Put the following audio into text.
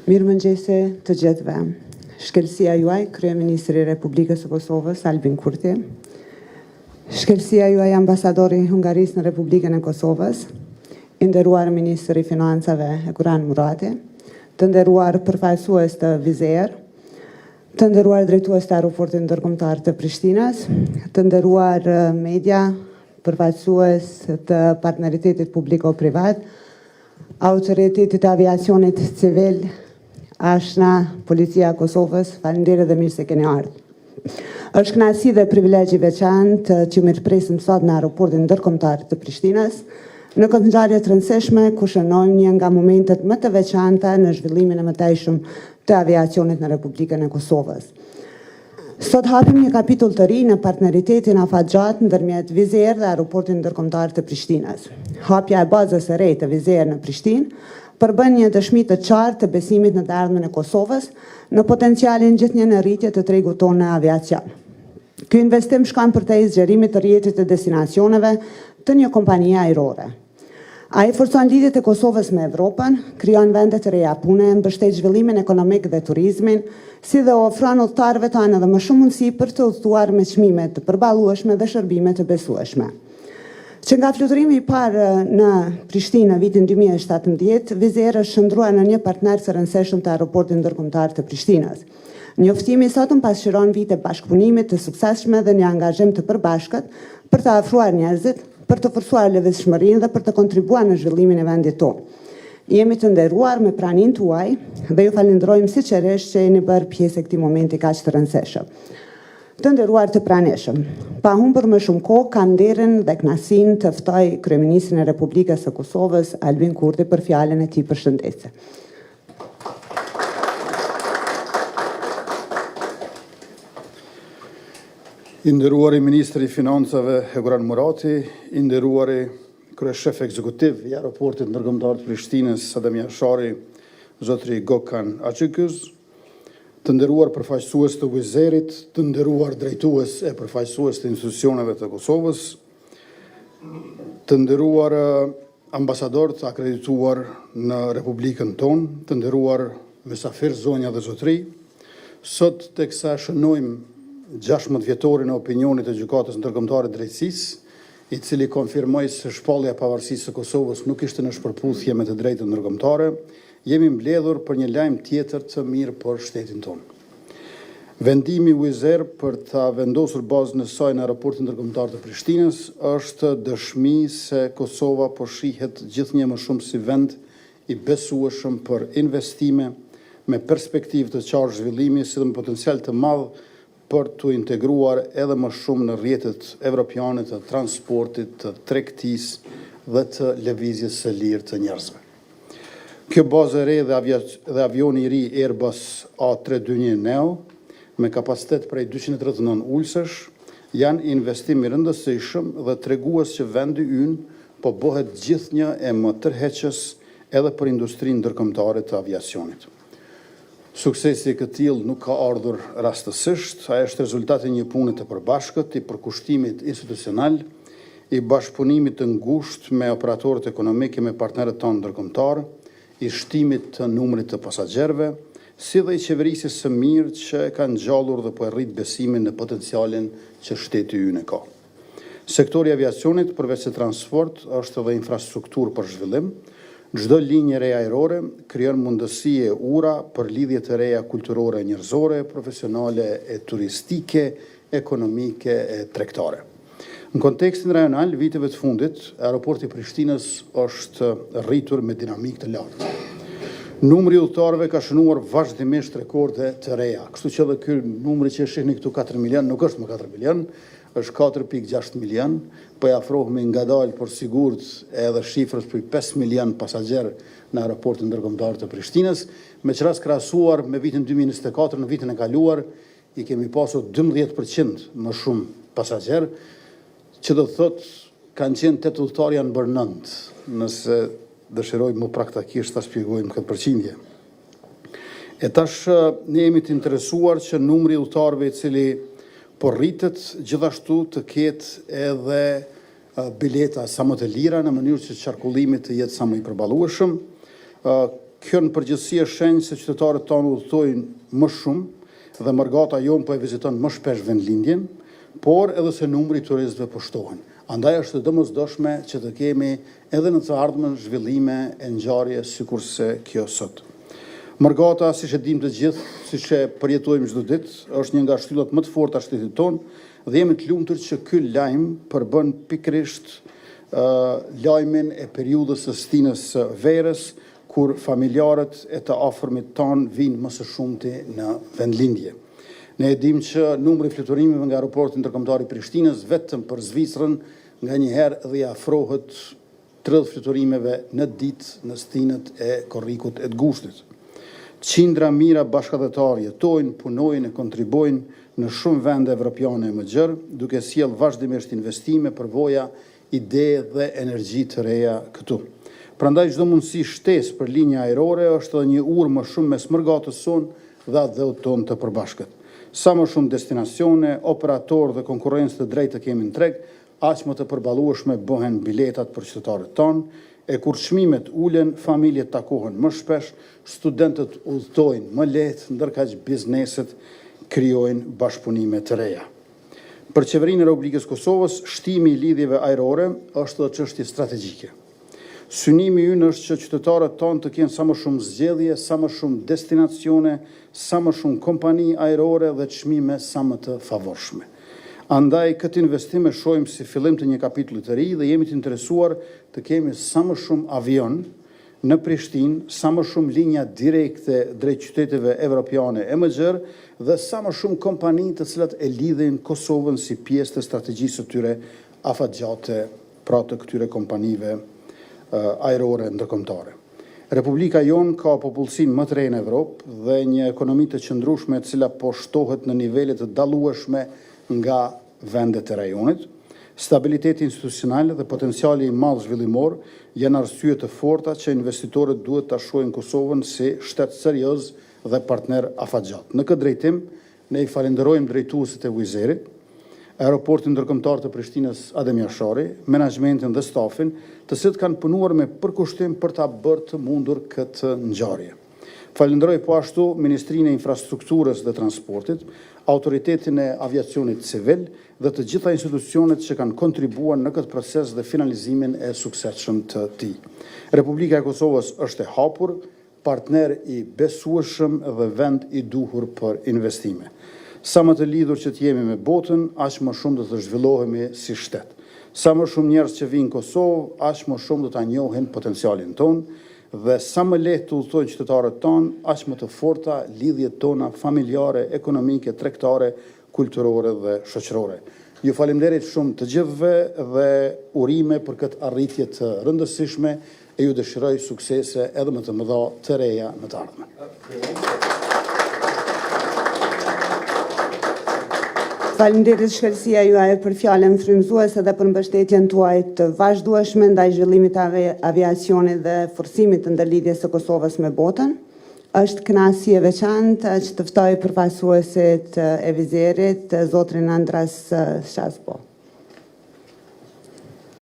Mirëmëngjese të gjithëve. Shkelësia juaj, Kryeministri i Republikës së Kosovës, Albin Kurti. Shkelësia juaj, Ambasadori i Hungarisë në Republikën e Kosovës, i nderuar Ministri i Financave Eguran Murati, të nderuar përfaqësues të Vizer, të nderuar drejtues të aeroportit ndërkombëtar të Prishtinës, të nderuar media, përfaqësues të partneritetit publiko-privat, autoritetit të aviacionit civil, Ashna, Policia e Kosovës, faleminderit dhe mirë se keni ardhur. Është kënaqësi dhe privilegj i veçantë që mirëpresim sot në aeroportin ndërkombëtar të Prishtinës, në këtë ngjarje të rëndësishme ku shënojmë një nga momentet më të veçanta në zhvillimin e mëtejshëm të aviacionit në Republikën e Kosovës. Sot hapim një kapitull të ri në partneritetin afatgjat ndërmjet Vizer dhe aeroportin ndërkombëtar të Prishtinës. Hapja e bazës së re të Vizer në Prishtinë përbën një dëshmi të qartë të besimit në të ardhmen e Kosovës në potencialin gjithnjë në rritje të tregut tonë në aviacion. Ky investim shkon për te zgjerimit të rrjetit të destinacioneve të një kompanie ajrore. Ai forcon lidhjet e Kosovës me Evropën, krijon vende të reja pune, mbështet zhvillimin ekonomik dhe turizmin, si dhe ofron udhëtarëve tanë edhe më shumë mundësi për të udhëtuar me çmime të përballueshme dhe shërbime të besueshme. Që nga fluturimi i parë në Prishtinë në vitin 2017, Vizer është shndruar në një partner të rëndësishëm të aeroportit ndërkombëtar të Prishtinës. Njoftimi i sotëm pasqyron vite bashkëpunimit të suksesshme dhe një angazhim të përbashkët për të afruar njerëzit, për të forcuar lëvizshmërinë dhe për të kontribuar në zhvillimin e vendit tonë. Jemi të nderuar me praninë tuaj dhe ju falenderojmë sinqerisht që jeni bërë pjesë e këtij momenti kaq të rëndësishëm. Të nderuar të pranishëm, pa humbur më shumë kohë, kam nderin dhe kënaqësinë të ftoj Kryeministrin e Republikës së Kosovës, Albin Kurti, për fjalën e tij përshëndetëse. I nderuari Ministri i Financave Eguran Murati, i nderuari kryeshef ekzekutiv i aeroportit ndërkombëtar të Prishtinës, Adem Jashari, zotri Gökhan Açykys, të nderuar përfaqësues të Vizerit, të nderuar drejtues e përfaqësues të institucioneve të Kosovës, të nderuar ambasador të akredituar në Republikën tonë, të nderuar mysafir, zonja dhe zotri, sot teksa shënojmë 16 vjetorin e opinionit të Gjykatës Ndërkombëtare Drejtësisë, i cili konfirmoi se shpallja e pavarësisë së Kosovës nuk ishte në shpërputhje me të drejtën ndërkombëtare, jemi mbledhur për një lajm tjetër të mirë për shtetin tonë. Vendimi i Vizer për ta vendosur bazën e saj në aeroportin ndërkombëtar të Prishtinës është dëshmi se Kosova po shihet gjithnjë më shumë si vend i besueshëm për investime me perspektivë të qartë zhvillimi, si dhe me potencial të madh për të integruar edhe më shumë në rrjetet evropiane të transportit, të tregtisë dhe të lëvizjes së lirë të njerëzve. Kjo bazë e re dhe avioni i ri Airbus A320 Neo, me kapacitet prej 239 ulësh, janë investim i rëndësishëm dhe tregues që vendi ynë po bëhet gjithnjë e më tërheqës edhe për industrinë ndërkombëtare të aviacionit. Suksesi i këtij nuk ka ardhur rastësisht, ai është rezultati një pune të përbashkët, i përkushtimit institucional, i bashkëpunimit të ngushtë me operatorët ekonomikë me partnerët tonë ndërkombëtar, i shtimit të numrit të pasagjerëve, si dhe i qeverisjes së mirë që ka ngjallur dhe po e rrit besimin në potencialin që shteti ynë ka. Sektori i aviacionit, përveç se transport, është edhe infrastrukturë për zhvillim. Çdo linjë e re ajrore krijon mundësi e ura për lidhje të reja kulturore, njerëzore, profesionale e turistike, ekonomike e tregtare. Në kontekstin rajonal, viteve të fundit, aeroporti i Prishtinës është rritur me dinamik të lartë. Numri i udhëtarëve ka shënuar vazhdimisht rekorde të reja, kështu që edhe ky numri që shihni këtu 4 milion nuk është më 4 milion, është 4.6 milion, po e afrohemi ngadalë por sigurt edhe shifrës për 5 milion pasagjerë në aeroportin ndërkombëtar të Prishtinës, me që rast krahasuar me vitin 2024, në vitin e kaluar, i kemi pasur 12% më shumë pasagjerë, që do të thotë kanë qenë 8 udhëtar janë bërë 9, nëse dëshirojmë më praktikisht ta shpjegojmë këtë përqindje. E tash ne jemi të interesuar që numri i udhëtarëve i cili po rritet gjithashtu të ketë edhe bileta sa më të lira në mënyrë që qarkullimi të jetë sa më i përballueshëm. Kjo në përgjithësi është shenjë se qytetarët tanë udhëtojnë më shumë dhe Margata jonë po e viziton më shpesh vendlindjen, por edhe se numri i turistëve po shtohen. Andaj është domosdoshme që të kemi edhe në të ardhmen zhvillime e ngjarje sikurse kjo sot. Margata, siç e dimë të gjithë, siç e përjetojmë çdo ditë, është një nga shtyllat më të forta shtetit tonë dhe jemi të lumtur që ky lajm përbën pikërisht lajmin e periudhës së stinës së verës, kur familjarët e të afërmit tanë vinë më së shumti në vendlindje. Ne e dim që numri i fluturimeve nga aeroporti ndërkombëtar i Prishtinës vetëm për Zvicrën nganjëherë dhe afrohet 30 fluturimeve në ditë në stinët e korrikut e të Gushtit. Qindra mijëra bashkëdhetarë jetojnë, punojnë e kontribojnë në shumë vende evropiane e mëgjer, duke sjellë vazhdimisht investime, përvoja, ide dhe energji të reja këtu. Prandaj çdo mundësi shtesë për linja ajrore është edhe një urë më shumë mes Margatës sonë dhe atë tonë të përbashkët. Sa më shumë destinacione, operatorë dhe konkurrencë të drejtë kemi në treg, aq më të përballueshme bëhen biletat për qytetarët tanë, e kur çmimet ulen, familjet takohen më shpesh, studentët udhtojnë më lehtë, ndërkaq bizneset krijojnë bashkëpunime të reja. Për Qeverinë e Republikës Kosovës, shtimi i lidhjeve ajrore është edhe çështje strategjike. Synimi ynë është që qytetarët tonë të kenë sa më shumë zgjedhje, sa më shumë destinacione, sa më shumë kompani ajrore dhe çmime sa më të favorshme. Andaj këtë investim e shohim si fillim të një kapitulli të ri dhe jemi të interesuar të kemi sa më shumë avion në Prishtinë, sa më shumë linja direkte drejt qyteteve evropiane e mëgjer dhe sa më shumë kompani të cilat e lidhin Kosovën si pjesë të strategjisë së tyre afatgjate, pra të këtyre kompanive ajrore ndërkombëtare. Republika jonë ka popullsinë më të re në Evropë dhe një ekonomi të qëndrueshme e cila po shtohet në nivele të dallueshme nga vendet e rajonit. Stabiliteti institucional dhe potenciali i madh zhvillimor janë arsye të forta që investitorët duhet ta shohin Kosovën si shtet serioz dhe partner afatgjat. Në këtë drejtim, ne i falenderojmë drejtuesit e Vujzerit, Aeroportin ndërkombëtar të Prishtinës Adem Jashari, menaxhmentin dhe stafin, të cilët kanë punuar me përkushtim për ta bërë të mundur këtë ngjarje. Falenderoj po ashtu Ministrinë e Infrastrukturës dhe Transportit, Autoritetin e Aviacionit Civil dhe të gjitha institucionet që kanë kontribuar në këtë proces dhe finalizimin e suksesshëm të tij. Republika e Kosovës është e hapur, partner i besueshëm dhe vend i duhur për investime. Sa më të lidhur që t'jemi me botën, aq më shumë do të zhvillohemi si shtet. Sa më shumë njerëz që vinë në Kosovë, aq më shumë do ta njohin potencialin tonë dhe sa më lehtë të udhtojnë qytetarët tonë, aq më të forta lidhjet tona familjare, ekonomike, tregtare, kulturore dhe shoqërore. Ju falenderit shumë të gjithëve dhe urime për këtë arritje të rëndësishme e ju dëshiroj suksese edhe më të mëdha të reja në të ardhmen. Faleminderit shkëlqësia juaj për fjalën frymëzuese dhe për mbështetjen tuaj të vazhdueshme ndaj zhvillimit të aviacionit dhe forcimit të ndërlidhjes së Kosovës me botën. Është kënaqësi e veçantë që të ftoj përfaqësuesit e Vizerit, zotrin Andras Shazbo.